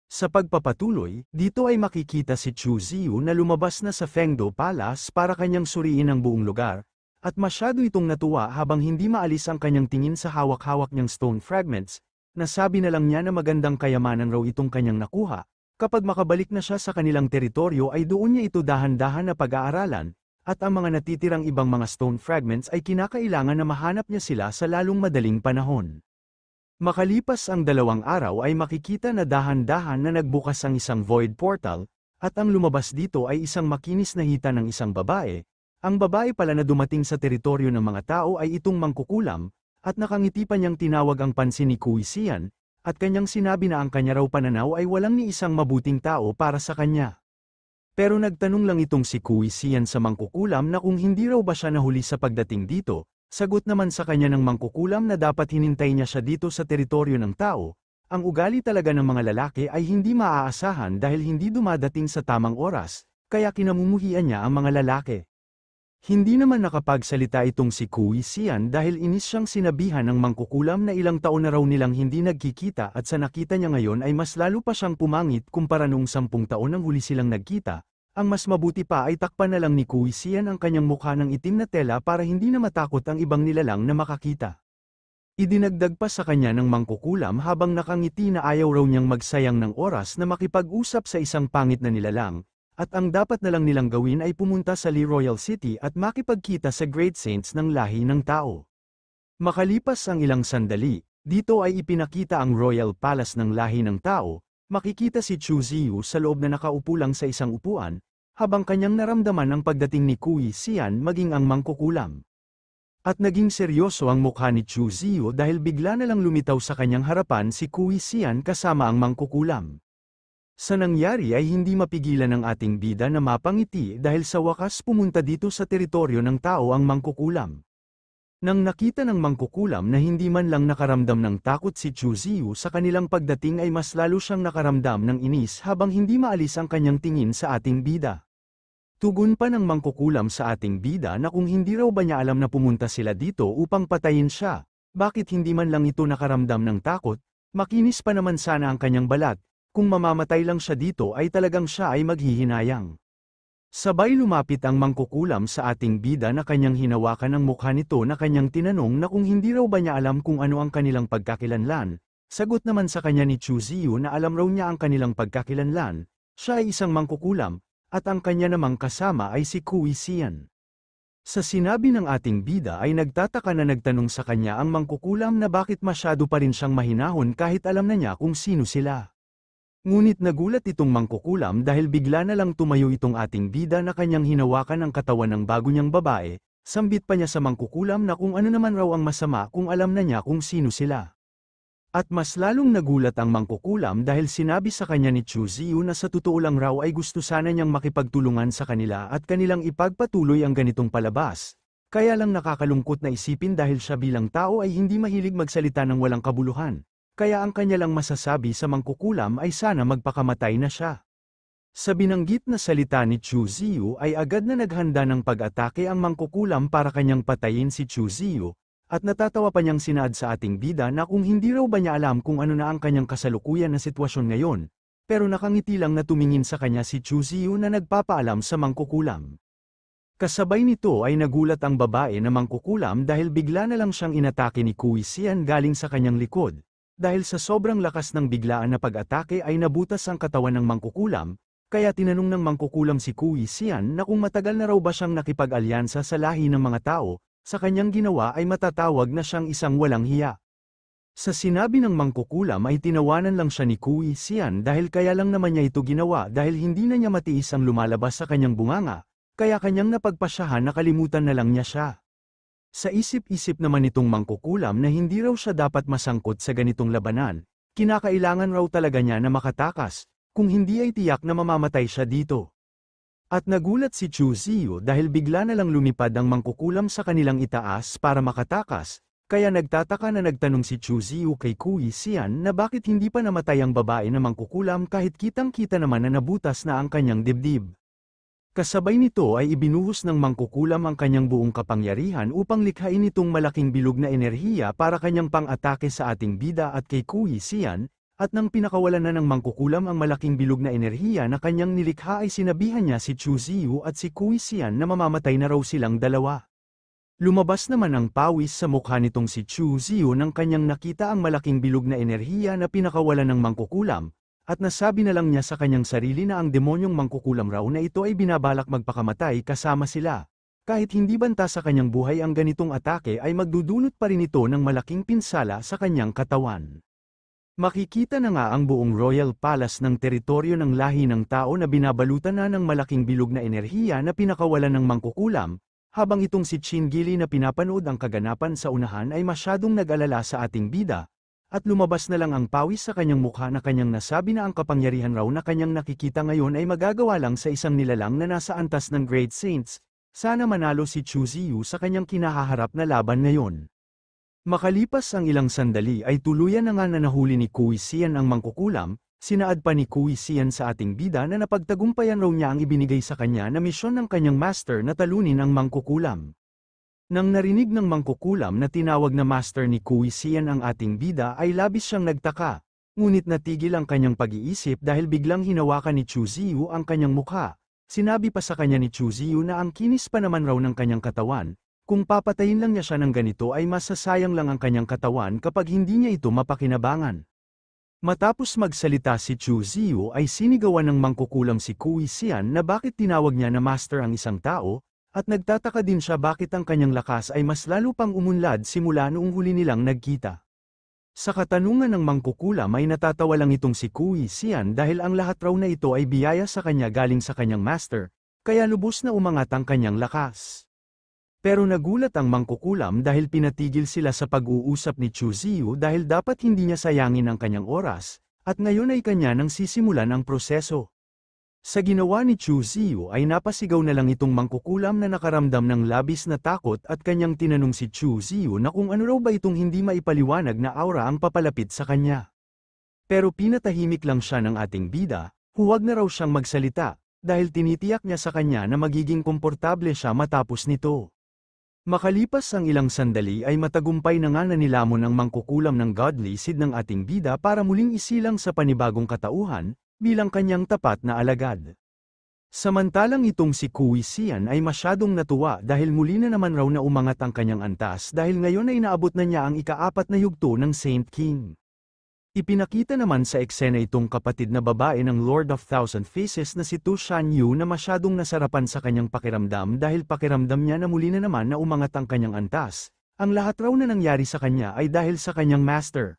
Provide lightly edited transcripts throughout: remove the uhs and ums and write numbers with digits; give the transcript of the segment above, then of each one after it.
Sa pagpapatuloy, dito ay makikita si Chu Ziyu na lumabas na sa Fengdo Palace para kanyang suriin ang buong lugar, at masyado itong natuwa habang hindi maalis ang kanyang tingin sa hawak-hawak niyang stone fragments. Nasabi na lang niya na magandang kayamanan raw itong kanyang nakuha. Kapag makabalik na siya sa kanilang teritoryo ay doon niya ito dahan-dahan na pag-aaralan, at ang mga natitirang ibang mga stone fragments ay kinakailangan na mahanap niya sila sa lalong madaling panahon. Makalipas ang 2 araw ay makikita na dahan-dahan na nagbukas ang isang void portal, at ang lumabas dito ay isang makinis na hita ng isang babae. Ang babae pala na dumating sa teritoryo ng mga tao ay itong mangkukulam, at nakangiti pa niyang tinawag ang pansin ni Kui Xian, at kanyang sinabi na ang kanya raw pananaw ay walang ni isang mabuting tao para sa kanya. Pero nagtanong lang itong si Kui Xian sa mangkukulam na kung hindi raw ba siya nahuli sa pagdating dito. Sagot naman sa kanya ng mangkukulam na dapat hinintay niya siya dito sa teritoryo ng tao. Ang ugali talaga ng mga lalaki ay hindi maaasahan dahil hindi dumadating sa tamang oras, kaya kinamumuhian niya ang mga lalaki. Hindi naman nakapagsalita itong si Kui Xian dahil inis siyang sinabihan ng mangkukulam na ilang taon na raw nilang hindi nagkikita at sa nakita niya ngayon ay mas lalo pa siyang pumangit kumpara noong 10 taon nang huli silang nagkita. Ang mas mabuti pa ay takpan na lang ni Kui Xian ang kanyang mukha ng itim na tela para hindi na matakot ang ibang nilalang na makakita. Idinagdag pa sa kanya ng mangkukulam habang nakangiti na ayaw raw niyang magsayang ng oras na makipag-usap sa isang pangit na nilalang, at ang dapat na lang nilang gawin ay pumunta sa Li Royal City at makipagkita sa Great Saints ng lahi ng tao. Makalipas ang ilang sandali, dito ay ipinakita ang Royal Palace ng lahi ng tao. Makikita si Chu Ziyu sa loob na nakaupo lang sa isang upuan, habang kanyang naramdaman ang pagdating ni Kui Xian maging ang mangkukulam. At naging seryoso ang mukha ni Chu Ziyu dahil bigla na lang lumitaw sa kanyang harapan si Kui Xian kasama ang mangkukulam. Sa nangyari ay hindi mapigilan ng ating bida na mapangiti dahil sa wakas pumunta dito sa teritoryo ng tao ang mangkukulam. Nang nakita ng mangkukulam na hindi man lang nakaramdam ng takot si Chu Ziyu sa kanilang pagdating ay mas lalo siyang nakaramdam ng inis habang hindi maalis ang kanyang tingin sa ating bida. Tugon pa ng mangkukulam sa ating bida na kung hindi raw ba niya alam na pumunta sila dito upang patayin siya, bakit hindi man lang ito nakaramdam ng takot, makinis pa naman sana ang kanyang balat, kung mamamatay lang siya dito ay talagang siya ay maghihinayang. Sabay lumapit ang mangkukulam sa ating bida na kanyang hinawakan ang mukha nito na kanyang tinanong na kung hindi raw ba niya alam kung ano ang kanilang pagkakilanlan. Sagot naman sa kanya ni Chu Ziyu na alam raw niya ang kanilang pagkakilanlan, siya ay isang mangkukulam, at ang kanya namang kasama ay si Kui Xian. Sa sinabi ng ating bida ay nagtataka na nagtanong sa kanya ang mangkukulam na bakit masyado pa rin siyang mahinahon kahit alam na niya kung sino sila. Ngunit nagulat itong mangkukulam dahil bigla na lang tumayo itong ating bida na kanyang hinawakan ang katawan ng bago niyang babae, sambit pa niya sa mangkukulam na kung ano naman raw ang masama kung alam na niya kung sino sila. At mas lalong nagulat ang mangkukulam dahil sinabi sa kanya ni Chu Ziyu na sa totoo lang raw ay gusto sana niyang makipagtulungan sa kanila at kanilang ipagpatuloy ang ganitong palabas. Kaya lang nakakalungkot na isipin dahil siya bilang tao ay hindi mahilig magsalita ng walang kabuluhan. Kaya ang kanya lang masasabi sa mangkukulam ay sana magpakamatay na siya. Sa binanggit na salita ni Chu Ziyu ay agad na naghanda ng pag-atake ang mangkukulam para kanyang patayin si Chu Ziyu, at natatawa pa niyang sinaad sa ating bida na kung hindi raw ba niya alam kung ano na ang kanyang kasalukuyan na sitwasyon ngayon, pero nakangiti lang na tumingin sa kanya si Chu Ziyu na nagpapaalam sa mangkukulam. Kasabay nito ay nagulat ang babae na mangkukulam dahil bigla na lang siyang inatake ni Kui Xian galing sa kanyang likod. Dahil sa sobrang lakas ng biglaan na pag-atake ay nabutas ang katawan ng mangkukulam, kaya tinanong ng mangkukulam si Kui Xian na kung matagal na raw ba siyang nakipag-alyansa sa lahi ng mga tao, sa kanyang ginawa ay matatawag na siyang isang walang hiya. Sa sinabi ng mangkukulam ay tinawanan lang siya ni Kui Xian dahil kaya lang naman niya ito ginawa dahil hindi na niya matiis ang lumalabas sa kanyang bunganga, kaya kanyang napagpasyahan na kalimutan na lang niya siya. Sa isip-isip naman itong mangkukulam na hindi raw siya dapat masangkot sa ganitong labanan, kinakailangan raw talaga niya na makatakas, kung hindi ay tiyak na mamamatay siya dito. At nagulat si Chu Ziyu dahil bigla na lang lumipad ang mangkukulam sa kanilang itaas para makatakas, kaya nagtataka na nagtanong si Chu Ziyu kay Kui Xian na bakit hindi pa namatay ang babae na mangkukulam kahit kitang-kita naman na nabutas na ang kanyang dibdib. Kasabay nito ay ibinuhos ng mangkukulam ang kanyang buong kapangyarihan upang likhain itong malaking bilog na enerhiya para kanyang pang-atake sa ating bida at kay Kui Xian, At nang pinakawalan na ng mangkukulam ang malaking bilog na enerhiya na kanyang nilikha ay sinabihan niya si Chu Ziyu at si Kui Xian na mamamatay na raw silang dalawa. Lumabas naman ang pawis sa mukha nitong si Chu Ziyu nang kanyang nakita ang malaking bilog na enerhiya na pinakawalan ng mangkukulam, at nasabi na lang niya sa kanyang sarili na ang demonyong mangkukulam raw na ito ay binabalak magpakamatay kasama sila. Kahit hindi banta sa kanyang buhay ang ganitong atake ay magdudulot pa rin ito ng malaking pinsala sa kanyang katawan. Makikita na nga ang buong Royal Palace ng teritoryo ng lahi ng tao na binabalutan na ng malaking bilog na enerhiya na pinakawalan ng mangkukulam, habang itong si Chin Gili na pinapanood ang kaganapan sa unahan ay masyadong nag-alala sa ating bida, at lumabas na lang ang pawis sa kanyang mukha na kanyang nasabi na ang kapangyarihan raw na kanyang nakikita ngayon ay magagawa lang sa isang nilalang na nasa antas ng Great Saints. Sana manalo si Chu Ziyu sa kanyang kinahaharap na laban ngayon. Makalipas ang ilang sandali ay tuluyan na nga na nahuli ni Kui Xian ang mangkukulam, sinaad pa ni Kui Xian sa ating bida na napagtagumpayan raw niya ang ibinigay sa kanya na misyon ng kanyang master na talunin ang mangkukulam. Nang narinig ng mangkukulam na tinawag na master ni Kui Xian ang ating bida ay labis siyang nagtaka, ngunit natigil ang kanyang pag-iisip dahil biglang hinawakan ni Chu Ziyu ang kanyang mukha. Sinabi pa sa kanya ni Chu Ziyu na ang kinis pa naman raw ng kanyang katawan, kung papatayin lang niya siya ng ganito ay masasayang lang ang kanyang katawan kapag hindi niya ito mapakinabangan. Matapos magsalita si Chu Ziyu ay sinigawan ng mangkukulam si Kui Xian na bakit tinawag niya na master ang isang tao, at nagtataka din siya bakit ang kanyang lakas ay mas lalo pang umunlad simula noong huli nilang nagkita. Sa katanungan ng mangkukulam ay natatawa lang itong si Kui Xian dahil ang lahat raw na ito ay biyaya sa kanya galing sa kanyang master, kaya lubos na umangat ang kanyang lakas. Pero nagulat ang mangkukulam dahil pinatigil sila sa pag-uusap ni Chu Ziyu dahil dapat hindi niya sayangin ang kanyang oras, at ngayon ay kanya nang sisimulan ang proseso. Sa ginawa ni Chu Ziyu ay napasigaw na lang itong mangkukulam na nakaramdam ng labis na takot at kanyang tinanong si Chu Ziyu na kung ano raw ba itong hindi maipaliwanag na aura ang papalapit sa kanya. Pero pinatahimik lang siya ng ating bida, huwag na raw siyang magsalita, dahil tinitiyak niya sa kanya na magiging komportable siya matapos nito. Makalipas ang ilang sandali ay matagumpay na nga na nilamon ang mangkukulam ng godly seed ng ating bida para muling isilang sa panibagong katauhan, bilang kanyang tapat na alagad. Samantalang itong si Kui Xian ay masyadong natuwa dahil muli na naman raw na umangat ang kanyang antas dahil ngayon ay naabot na niya ang ika-4 na yugto ng Saint King. Ipinakita naman sa eksena itong kapatid na babae ng Lord of Thousand Faces na si Tu Shanyu na masyadong nasarapan sa kanyang pakiramdam dahil pakiramdam niya na muli na naman na umangat ang kanyang antas. Ang lahat raw na nangyari sa kanya ay dahil sa kanyang master.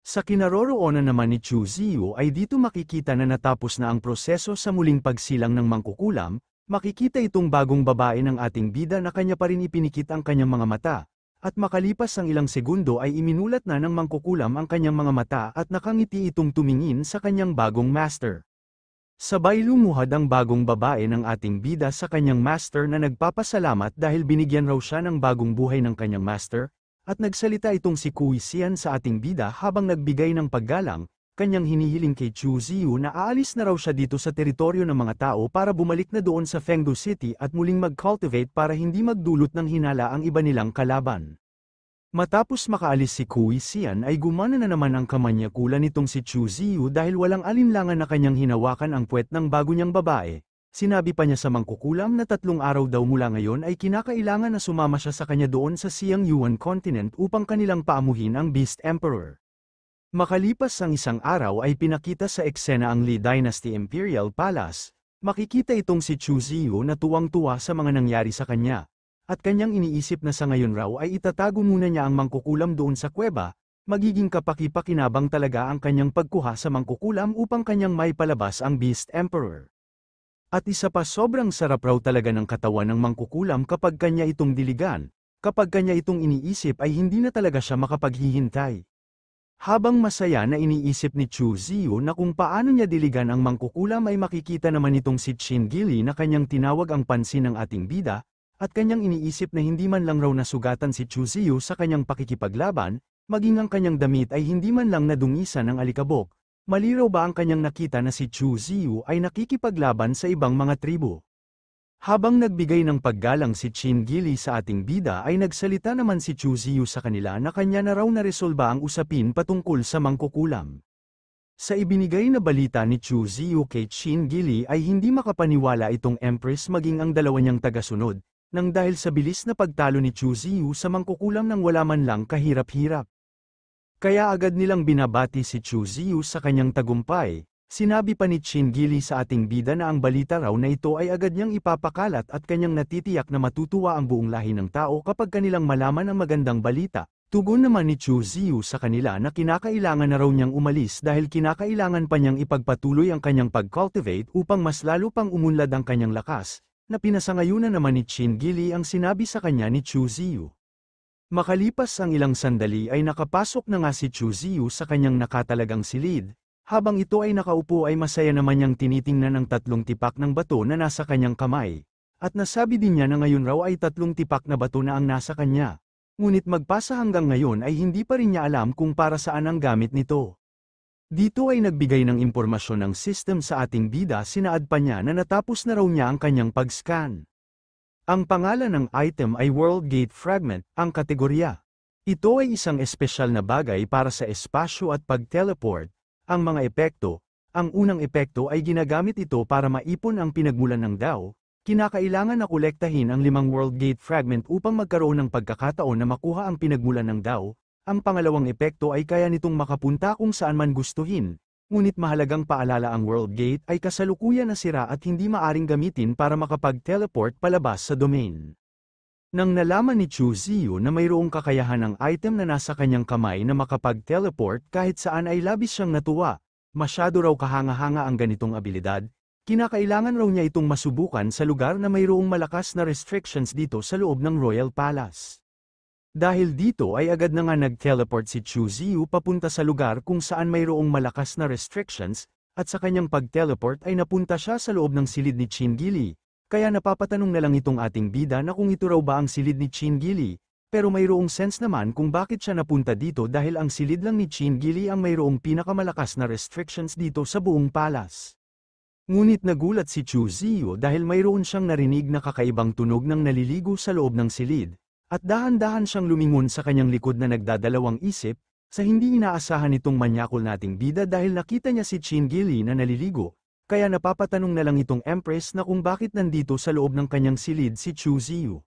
Sa kinaroroonan naman ni Chu Ziyu ay dito makikita na natapos na ang proseso sa muling pagsilang ng mangkukulam, makikita itong bagong babae ng ating bida na kanya pa rin ipinikit ang kanyang mga mata. At makalipas ang ilang segundo ay iminulat na ng mangkukulam ang kanyang mga mata at nakangiti itong tumingin sa kanyang bagong master. Sabay lumuhad ang bagong babae ng ating bida sa kanyang master na nagpapasalamat dahil binigyan raw siya ng bagong buhay ng kanyang master, at nagsalita itong si Kui Xian sa ating bida habang nagbigay ng paggalang, kanyang hinihiling kay Chu Ziyu na aalis na raw siya dito sa teritoryo ng mga tao para bumalik na doon sa Fengdu City at muling mag-cultivate para hindi magdulot ng hinala ang iba nilang kalaban. Matapos makaalis si Kui Xian ay gumana na naman ang kamanyakulan nitong si Chu Ziyu dahil walang alinlangan na kanyang hinawakan ang puwet ng bago niyang babae. Sinabi pa niya sa mangkukulam na 3 araw daw mula ngayon ay kinakailangan na sumama siya sa kanya doon sa Siang Yuan Continent upang kanilang paamuhin ang Beast Emperor. Makalipas ang isang araw ay pinakita sa eksena ang Li Dynasty Imperial Palace, makikita itong si Chu Ziyu na tuwang-tuwa sa mga nangyari sa kanya, at kanyang iniisip na sa ngayon raw ay itatago muna niya ang mangkukulam doon sa kuweba, magiging kapaki-pakinabang talaga ang kanyang pagkuha sa mangkukulam upang kanyang maipalabas ang Beast Emperor. At isa pa sobrang sarap raw talaga ng katawan ng mangkukulam kapag kanya itong diligan, kapag kanya itong iniisip ay hindi na talaga siya makapaghihintay. Habang masaya na iniisip ni Chu Ziyu na kung paano niya diligan ang mangkukulam ay makikita naman itong si Chin Gili na kanyang tinawag ang pansin ng ating bida, at kanyang iniisip na hindi man lang raw nasugatan si Chu Ziyu sa kanyang pakikipaglaban, maging ang kanyang damit ay hindi man lang nadungisan ng alikabok. Mali raw ba ang kanyang nakita na si Chu Ziyu ay nakikipaglaban sa ibang mga tribo? Habang nagbigay ng paggalang si Chin Gili sa ating bida ay nagsalita naman si Chu Ziyu sa kanila na kanya na raw naresolba ang usapin patungkol sa mangkukulam. Sa ibinigay na balita ni Chu Ziyu kay Qin Gili ay hindi makapaniwala itong Empress maging ang dalawa niyang tagasunod, nang dahil sa bilis na pagtalo ni Chu Ziyu sa mangkukulam nang wala man lang kahirap-hirap. Kaya agad nilang binabati si Chu Ziyu sa kanyang tagumpay. Sinabi pa ni Qin Gili sa ating bida na ang balita raw na ito ay agad niyang ipapakalat at kanyang natitiyak na matutuwa ang buong lahi ng tao kapag kanilang malaman ang magandang balita. Tugon naman ni Chu Ziyu sa kanila na kinakailangan na raw niyang umalis dahil kinakailangan pa niyang ipagpatuloy ang kanyang pag-cultivate upang mas lalo pang umunlad ang kanyang lakas, na pinasangayunan naman ni Qin Gili ang sinabi sa kanya ni Chu Ziyu. Makalipas ang ilang sandali ay nakapasok na nga si Chu Ziyu sa kanyang nakatalagang silid. Habang ito ay nakaupo ay masaya naman niyang tinitingnan ang 3 tipak ng bato na nasa kanyang kamay. At nasabi din niya na ngayon raw ay 3 tipak na bato na ang nasa kanya. Ngunit magpasa hanggang ngayon ay hindi pa rin niya alam kung para saan ang gamit nito. Dito ay nagbigay ng impormasyon ng system sa ating bida, sinaad pa niya na natapos na raw niya ang kanyang pag-scan. Ang pangalan ng item ay World Gate Fragment, ang kategorya. Ito ay isang espesyal na bagay para sa espasyo at pag-teleport. Ang mga epekto, ang unang epekto ay ginagamit ito para maipon ang pinagmulan ng DAO. Kinakailangan na kolektahin ang 5 World Gate Fragment upang magkaroon ng pagkakataon na makuha ang pinagmulan ng DAO. Ang pangalawang epekto ay kaya nitong makapunta kung saan man gustuhin. Ngunit mahalagang paalala, ang World Gate ay kasalukuyan na sira at hindi maaring gamitin para makapag-teleport palabas sa domain. Nang nalaman ni Chu Ziyu na mayroong kakayahan ng item na nasa kanyang kamay na makapag-teleport kahit saan ay labis siyang natuwa. Masyado raw kahanga-hanga ang ganitong abilidad. Kinakailangan raw niya itong masubukan sa lugar na mayroong malakas na restrictions dito sa loob ng Royal Palace. Dahil dito ay agad na nga nag-teleport si Chu Ziyu papunta sa lugar kung saan mayroong malakas na restrictions, at sa kanyang pag-teleport ay napunta siya sa loob ng silid ni Qin Gili. Kaya napapatanong na lang itong ating bida na kung ito raw ba ang silid ni Qin Gili, pero mayroong sense naman kung bakit siya napunta dito dahil ang silid lang ni Qin Gili ang mayroong pinakamalakas na restrictions dito sa buong palace. Ngunit nagulat si Chu Ziyu dahil mayroon siyang narinig na kakaibang tunog ng naliligo sa loob ng silid, at dahan-dahan siyang lumingon sa kanyang likod na nagdadalawang isip, sa hindi inaasahan itong manyakol nating bida dahil nakita niya si Qin Gili na naliligo. Kaya napapatanong na lang itong Empress na kung bakit nandito sa loob ng kanyang silid si Chu Ziyu.